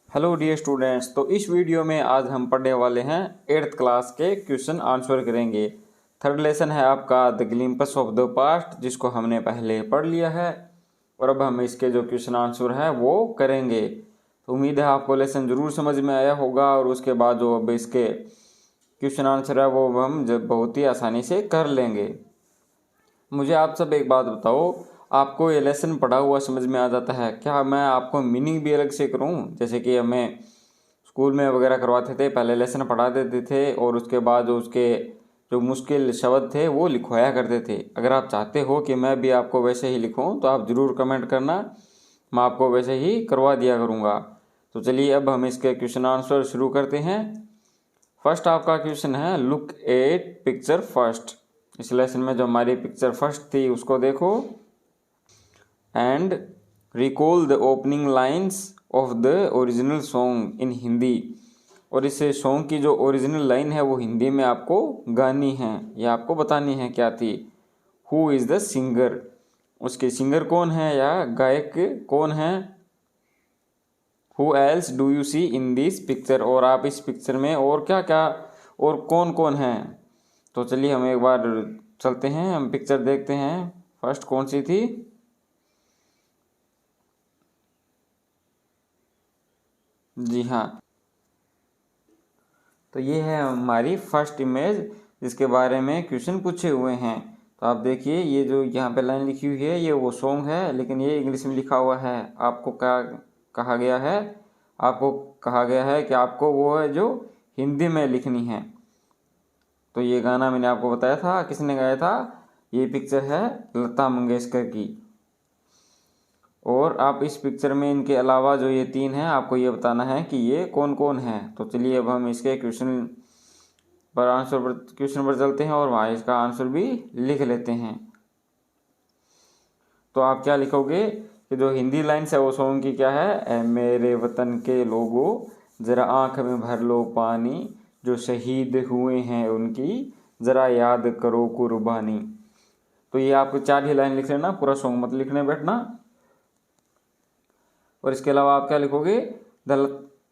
Hello dear students. तो इस video में आज हम पढ़ने वाले हैं 8th क्लास के क्वेश्चन आंसर करेंगे। थर्ड लेसन है आपका द ग्लिम्पस ऑफ द पास्ट, जिसको हमने पहले पढ़ लिया है और अब हम इसके जो क्वेश्चन आंसर है वो करेंगे। तो उम्मीद है आपको लेसन ज़रूर समझ में आया होगा और उसके बाद जो अब इसके क्वेश्चन आंसर है वो हम जब बहुत ही आसानी से कर लेंगे। मुझे आप सब एक बात बताओ, आपको ये लेसन पढ़ा हुआ समझ में आ जाता है? क्या मैं आपको मीनिंग भी अलग से करूं? जैसे कि हमें स्कूल में वगैरह करवाते थे, पहले लेसन पढ़ा देते थे और उसके बाद जो उसके जो मुश्किल शब्द थे वो लिखवाया करते थे। अगर आप चाहते हो कि मैं भी आपको वैसे ही लिखूं तो आप ज़रूर कमेंट करना, मैं आपको वैसे ही करवा दिया करूँगा। तो चलिए अब हम इसके क्वेश्चन आंसर शुरू करते हैं। फर्स्ट आपका क्वेश्चन है, लुक एट पिक्चर फर्स्ट। इस लेसन में जो हमारी पिक्चर फर्स्ट थी उसको देखो and recall the opening lines of the original song in Hindi. और इस सॉन्ग की जो ओरिजिनल लाइन है वो हिंदी में आपको गानी है या आपको बतानी है क्या थी। हु इज़ द सिंगर, उसके सिंगर कौन है या गायक कौन है। Who else do you see in this picture, और आप इस पिक्चर में और क्या क्या और कौन कौन है। तो चलिए हम एक बार चलते हैं, हम पिक्चर देखते हैं। फर्स्ट कौन सी थी? जी हाँ, तो ये है हमारी फर्स्ट इमेज जिसके बारे में क्वेश्चन पूछे हुए हैं। तो आप देखिए ये जो यहाँ पे लाइन लिखी हुई है ये वो सॉन्ग है, लेकिन ये इंग्लिश में लिखा हुआ है। आपको क्या कहा गया है? आपको कहा गया है कि आपको वो है जो हिंदी में लिखनी है। तो ये गाना मैंने आपको बताया था, किसने गाया था? ये पिक्चर है लता मंगेशकर की। और आप इस पिक्चर में इनके अलावा जो ये तीन हैं आपको ये बताना है कि ये कौन कौन है। तो चलिए अब हम इसके क्वेश्चन पर चलते हैं और वहाँ इसका आंसर भी लिख लेते हैं। तो आप क्या लिखोगे कि जो हिंदी लाइन्स है वो सॉन्ग की क्या है? ए मेरे वतन के लोगों ज़रा आँख में भर लो पानी, जो शहीद हुए हैं उनकी ज़रा याद करो कुर्बानी। तो ये आपको 4 ही लाइन लिख लेना, पूरा सॉन्ग मत लिखने बैठना। और इसके अलावा आप क्या लिखोगे? The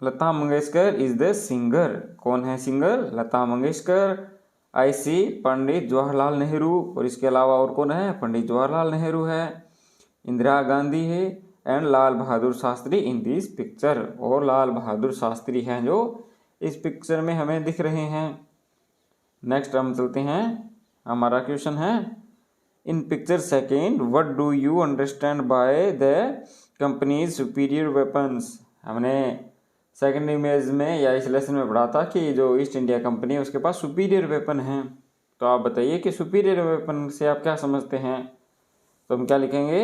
Lata Mangeshkar is the singer. कौन है सिंगर? लता मंगेशकर। आई सी पंडित जवाहरलाल नेहरू। और इसके अलावा और कौन है? पंडित जवाहरलाल नेहरू है, इंदिरा गांधी है and Lal Bahadur Shastri in this picture. और लाल बहादुर शास्त्री हैं जो इस पिक्चर में हमें दिख रहे हैं। नेक्स्ट हम चलते हैं, हमारा क्वेश्चन है इन picture second what do you understand by the companies superior weapons. हमने सेकंड इमेज में या इस लेसन में पढ़ा था कि जो ईस्ट इंडिया कंपनी है उसके पास सुपीरियर वेपन है। तो आप बताइए कि सुपीरियर वेपन से आप क्या समझते हैं। तो हम क्या लिखेंगे?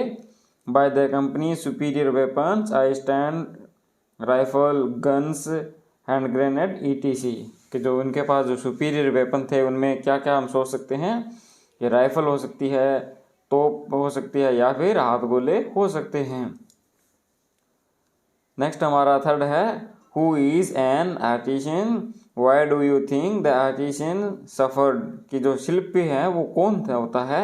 By the company superior weapons I stand rifle, guns, hand grenade ETC। कि जो उनके पास जो सुपीरियर वेपन थे उनमें क्या क्या हम सोच सकते हैं कि राइफल हो सकती है, तोप हो सकती है या फिर हाथ गोले हो सकते हैं। नेक्स्ट हमारा थर्ड है, who is an artisan, why do you think the artisan suffered. कि जो शिल्पी है वो कौन होता है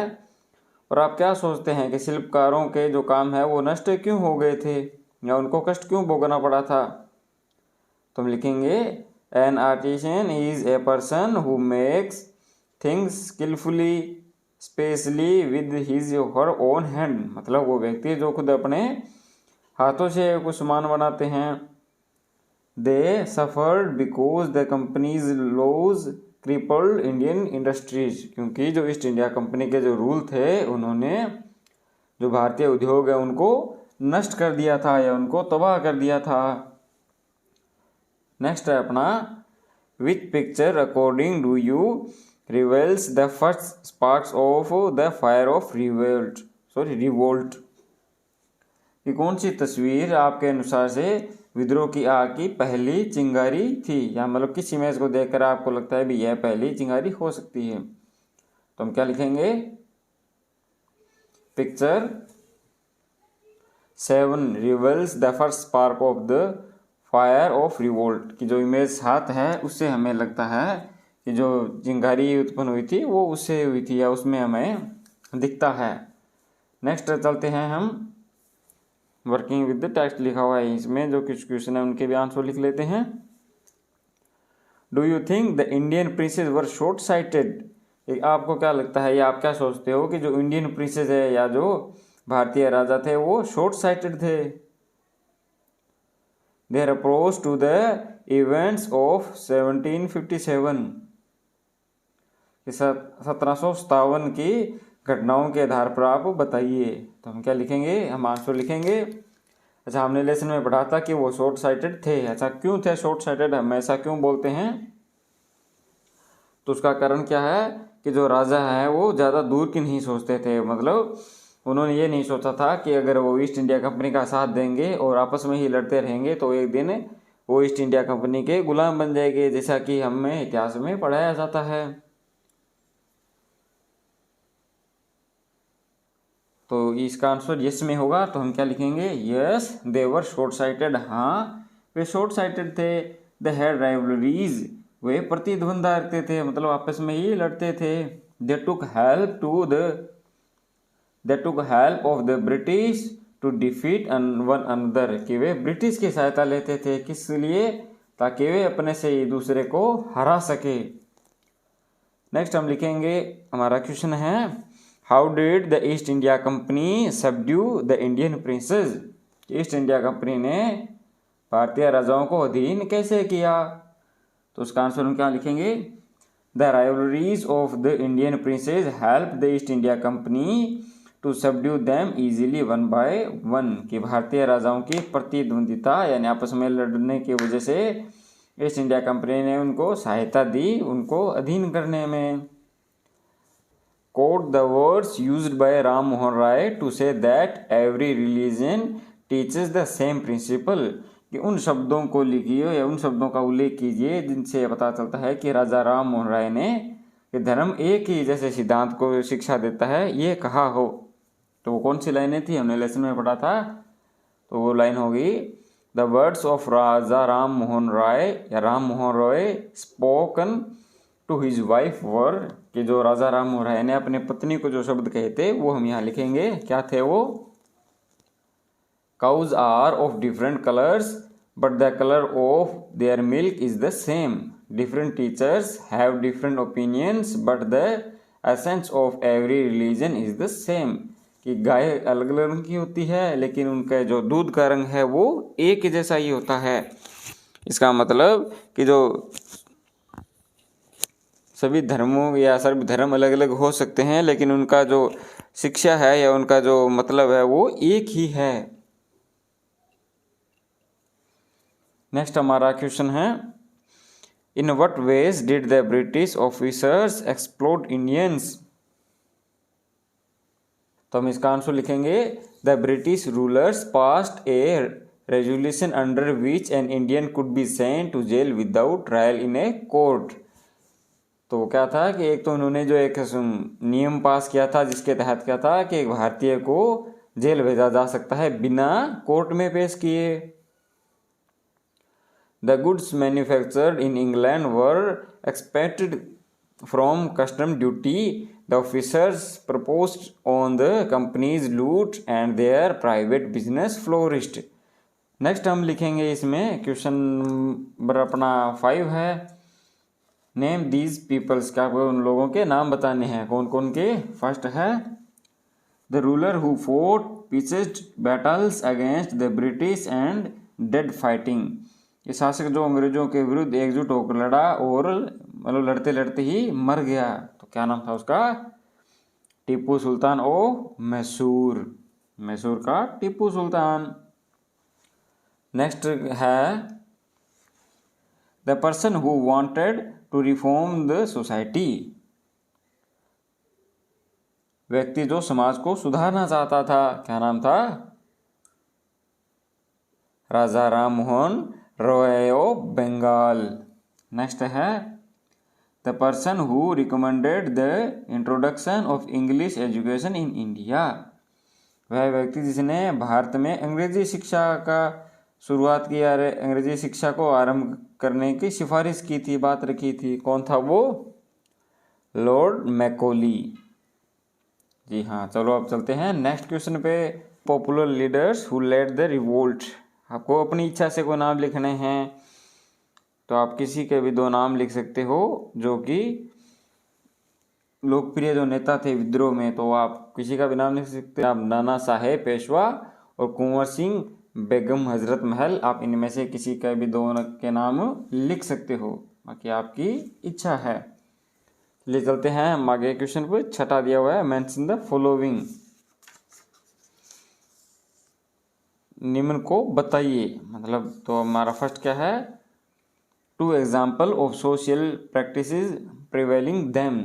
और आप क्या सोचते हैं कि शिल्पकारों के जो काम है वो नष्ट क्यों हो गए थे या उनको कष्ट क्यों भोगना पड़ा था। तो हम लिखेंगे an artisan is a person who makes things skilfully specially with his her own hand. मतलब वो व्यक्ति जो खुद अपने हाथों से कुछ सामान बनाते हैं। They suffered because the companies laws crippled Indian industries. क्योंकि जो ईस्ट इंडिया कंपनी के जो रूल थे उन्होंने जो भारतीय उद्योग है उनको नष्ट कर दिया था या उनको तबाह कर दिया था। नेक्स्ट है अपना, which picture according do you reveals the first sparks of the fire of revolt. कि कौन सी तस्वीर आपके अनुसार से विद्रोह की आग की पहली चिंगारी थी, या मतलब किस इमेज को देखकर आपको लगता है भी यह पहली चिंगारी हो सकती है। तो हम क्या लिखेंगे? Picture 7 reveals the first spark of the fire of revolt. की जो इमेज 7 है उससे हमें लगता है कि जो चिंगारी उत्पन्न हुई थी वो उससे हुई थी या उसमें हमें दिखता है। नेक्स्ट चलते हैं हम, वर्किंग विद द टेक्स्ट लिखा हुआ है, इसमें जो कुछ क्वेश्चन है उनके भी आंसर लिख लेते हैं। Do you think the Indian princess were short cited? आपको क्या लगता है या आप क्या सोचते हो कि जो इंडियन प्रिंसेस है या जो भारतीय राजा थे वो शॉर्ट साइटेड थे? Their approach to the events of 1757, 1757 की घटनाओं के आधार पर आप बताइए। तो हम क्या लिखेंगे, हम आंसर लिखेंगे। अच्छा, हमने लेसन में पढ़ा था कि वो शॉर्ट साइटेड थे। अच्छा, क्यों थे शॉर्ट साइटेड, हम ऐसा क्यों बोलते हैं? तो उसका कारण क्या है कि जो राजा है वो ज़्यादा दूर की नहीं सोचते थे। मतलब उन्होंने ये नहीं सोचा था कि अगर वो ईस्ट इंडिया कंपनी का साथ देंगे और आपस में ही लड़ते रहेंगे तो एक दिन वो ईस्ट इंडिया कंपनी के गुलाम बन जाएंगे, जैसा कि हमें इतिहास में पढ़ाया जाता है। तो इसका आंसर यस में होगा। तो हम क्या लिखेंगे, yes they were short sighted, हाँ वे शॉर्ट साइटेड थे। द हैड राइवलरीज, वे प्रतिद्वंदा रखते थे, मतलब आपस में ही लड़ते थे। They took help of the British to defeat one another, कि वे ब्रिटिश की सहायता लेते थे, किस लिए? ताकि वे अपने से एक दूसरे को हरा सके। नेक्स्ट हम लिखेंगे, हमारा क्वेश्चन है how did the East India company subdue the Indian princess? East India company ने भारतीय राजाओं को अधीन कैसे किया? तो उसका आंसर हम क्या लिखेंगे, the rivalries of the Indian princes help the East India company to subdue them easily one by one, कि भारतीय राजाओं की प्रतिद्वंदिता यानी आपस में लड़ने की वजह से ईस्ट इंडिया कंपनी ने उनको सहायता दी, उनको अधीन करने में। Quote the words used by Ram Mohan Roy to say that every religion teaches the same principle, कि उन शब्दों को लिखिए या उन शब्दों का उल्लेख कीजिए जिनसे पता चलता है कि राजा राम मोहन राय ने कि धर्म एक ही जैसे सिद्धांत को शिक्षा देता है, ये कहा हो। तो वो कौन सी लाइनें थी, हमने लेसन में पढ़ा था। तो वो लाइन होगी, the words of Raja Ram Mohan Rai या Ram Mohan Roy spoken to his wife were, कि जो राजा राम मोहन राय ने अपने पत्नी को जो शब्द कहे थे वो हम यहाँ लिखेंगे, क्या थे वो? Cows are of different colors, but the color of their milk is the same. Different teachers have different opinions, but the essence of every religion is the same. कि गाय अलग अलग रंग की होती है लेकिन उनका जो दूध का रंग है वो एक जैसा ही होता है। इसका मतलब कि जो सभी धर्मों या सभी धर्म अलग अलग हो सकते हैं लेकिन उनका जो शिक्षा है या उनका जो मतलब है वो एक ही है। नेक्स्ट हमारा क्वेश्चन है, in what ways did the British officers exploit Indians? तो हम इसका आंसर लिखेंगे, the British rulers passed a resolution under which an Indian could be sent to jail without trial in a court. तो क्या था कि एक तो उन्होंने जो एक नियम पास किया था जिसके तहत क्या था कि एक भारतीय को जेल भेजा जा सकता है बिना कोर्ट में पेश किए। The goods manufactured in England were exempted from custom duty. The officers proposed on the company's loot and their private business flourished. Next हम लिखेंगे इसमें क्वेश्चन नंबर अपना 5 है, नेम दीज पीपल्स, का उन लोगों के नाम बताने हैं, कौन कौन के। फर्स्ट है the ruler who fort Pichad battles against the British and dead fighting, ये शासक जो अंग्रेजों के विरुद्ध एकजुट होकर लड़ा और मतलब लड़ते लड़ते ही मर गया। तो क्या नाम था उसका? टीपू सुल्तान ओ मैसूर, मैसूर का टीपू सुल्तान। नेक्स्ट है the person who wanted to reform the society, व्यक्ति जो समाज को सुधारना चाहता था, क्या नाम था? राजा राम मोहन रॉय ऑफ बंगाल। नेक्स्ट है the person who recommended the introduction of English education in India, वह व्यक्ति जिसने भारत में अंग्रेजी शिक्षा का शुरुआत किया, अंग्रेजी शिक्षा को आरंभ करने की सिफारिश की थी, बात रखी थी, कौन था वो? लॉर्ड मैकॉली। जी हाँ, चलो अब चलते हैं नेक्स्ट क्वेश्चन पे। Popular leaders who led the revolt. आपको अपनी इच्छा से कोई नाम लिखने हैं तो आप किसी के भी 2 नाम लिख सकते हो जो कि लोकप्रिय जो नेता थे विद्रोह में, तो आप किसी का भी नाम लिख सकते हैं। आप नाना साहेब पेशवा और कुंवर सिंह बेगम हजरत महल, आप इनमें से किसी का भी 2 के नाम लिख सकते हो, बाकी आपकी इच्छा है। ले चलते हैं हम आगे क्वेश्चन पर। छठा दिया हुआ है मेंशन द फॉलोइंग, निम्न को बताइए। मतलब तो हमारा फर्स्ट क्या है, 2 example of social practices prevailing them.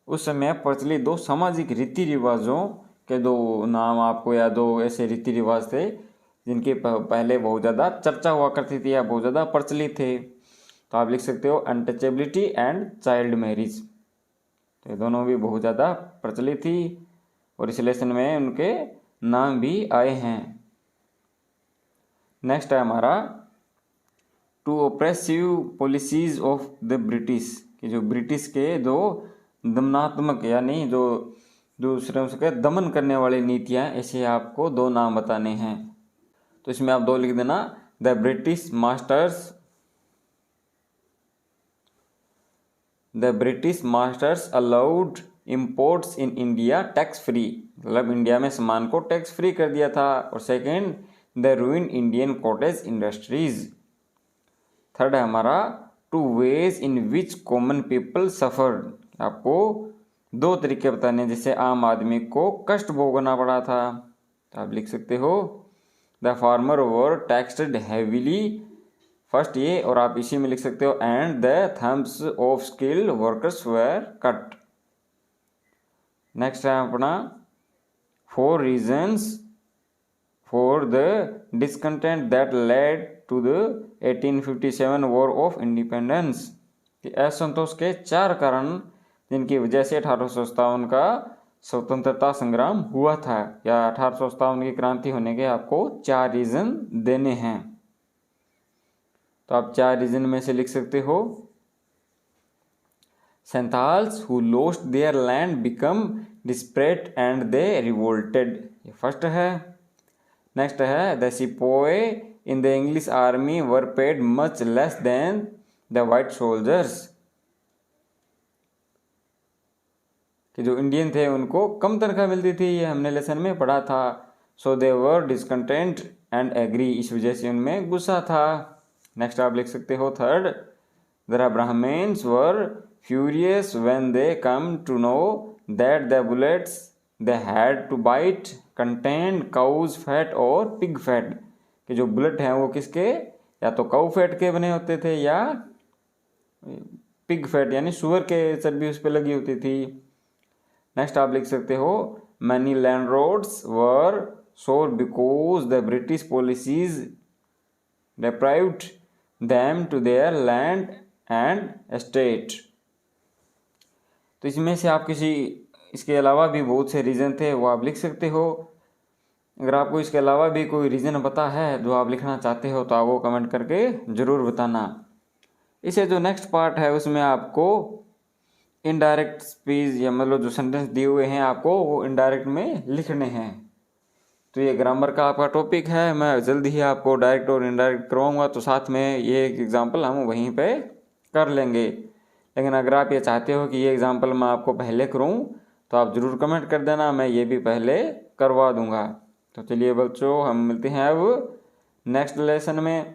उस समय प्रचलित 2 सामाजिक रीति रिवाजों के 2 नाम आपको, या 2 ऐसे रीति रिवाज थे जिनके पहले बहुत ज़्यादा चर्चा हुआ करती थी या बहुत ज़्यादा प्रचलित थे। तो आप लिख सकते हो अनटचेबिलिटी एंड चाइल्ड मैरिज। तो ये दोनों भी बहुत ज़्यादा प्रचलित थी और इस लेसन में उनके नाम भी आए हैं। नेक्स्ट है हमारा 2 oppressive policies of the British, कि जो ब्रिटिश के 2 दमनात्मक यानी जो दूसरों से दमन करने वाली नीतियाँ, ऐसे आपको 2 नाम बताने हैं। तो इसमें आप 2 लिख देना, the British masters allowed imports in India tax free, मतलब इंडिया में सामान को टैक्स फ्री कर दिया था। और second, the रूइन Indian cottage industries. Third है हमारा 2 ways in which common people suffered, आपको 2 तरीके बताने हैं जिससे आम आदमी को कष्ट भोगना पड़ा था। तो आप लिख सकते हो the farmers were taxed heavily, first ये, और आप इसी में लिख सकते हो and the thumbs of skilled workers were cut. Next है अपना 4 reasons for the discontent that led to the 1857 war of independence, असंतोष के 4 कारण जिनकी वजह से 1857 का स्वतंत्रता संग्राम हुआ था, या 1857 की क्रांति होने के आपको 4 रीजन देने हैं। तो आप 4 रीजन में से लिख सकते हो Santhals who lost their land became desperate and they revolted, ये फर्स्ट है। नेक्स्ट है the sepoy in the English army were paid much less than the white soldiers, कि जो इंडियन थे उनको कम तनख्वाह मिलती थी, ये हमने लेसन में पढ़ा था। सो दे वर डिसकंटेंट एंड एग्री, इस वजह से उनमें गुस्सा था। नेक्स्ट आप लिख सकते हो third, the Brahmins were furious when they came to know that the bullets they had to bite contained cows fat और पिग फैट, कि जो बुलेट हैं वो किसके, या तो काउ फैट के बने होते थे या पिग फैट यानी सुअर के चर्बी उस पर लगी होती थी। नेक्स्ट आप लिख सकते हो many landlords were sore because the British policies deprived them to their land and estate. तो इसमें से आप इसके अलावा भी बहुत से रीज़न थे वो आप लिख सकते हो। अगर आपको इसके अलावा भी कोई रीज़न पता है जो आप लिखना चाहते हो तो आप वो कमेंट करके ज़रूर बताना। इसे जो नेक्स्ट पार्ट है उसमें आपको इनडायरेक्ट स्पीच या मतलब जो सेंटेंस दिए हुए हैं आपको वो इनडायरेक्ट में लिखने हैं। तो ये ग्रामर का आपका टॉपिक है, मैं जल्दी ही आपको डायरेक्ट और इनडायरेक्ट करवाऊंगा, तो साथ में ये एक एग्जांपल हम वहीं पे कर लेंगे। लेकिन अगर आप ये चाहते हो कि ये एग्जांपल मैं आपको पहले करूं तो आप ज़रूर कमेंट कर देना, मैं ये भी पहले करवा दूंगा। तो चलिए बच्चों, हम मिलते हैं अब नेक्स्ट लेसन में।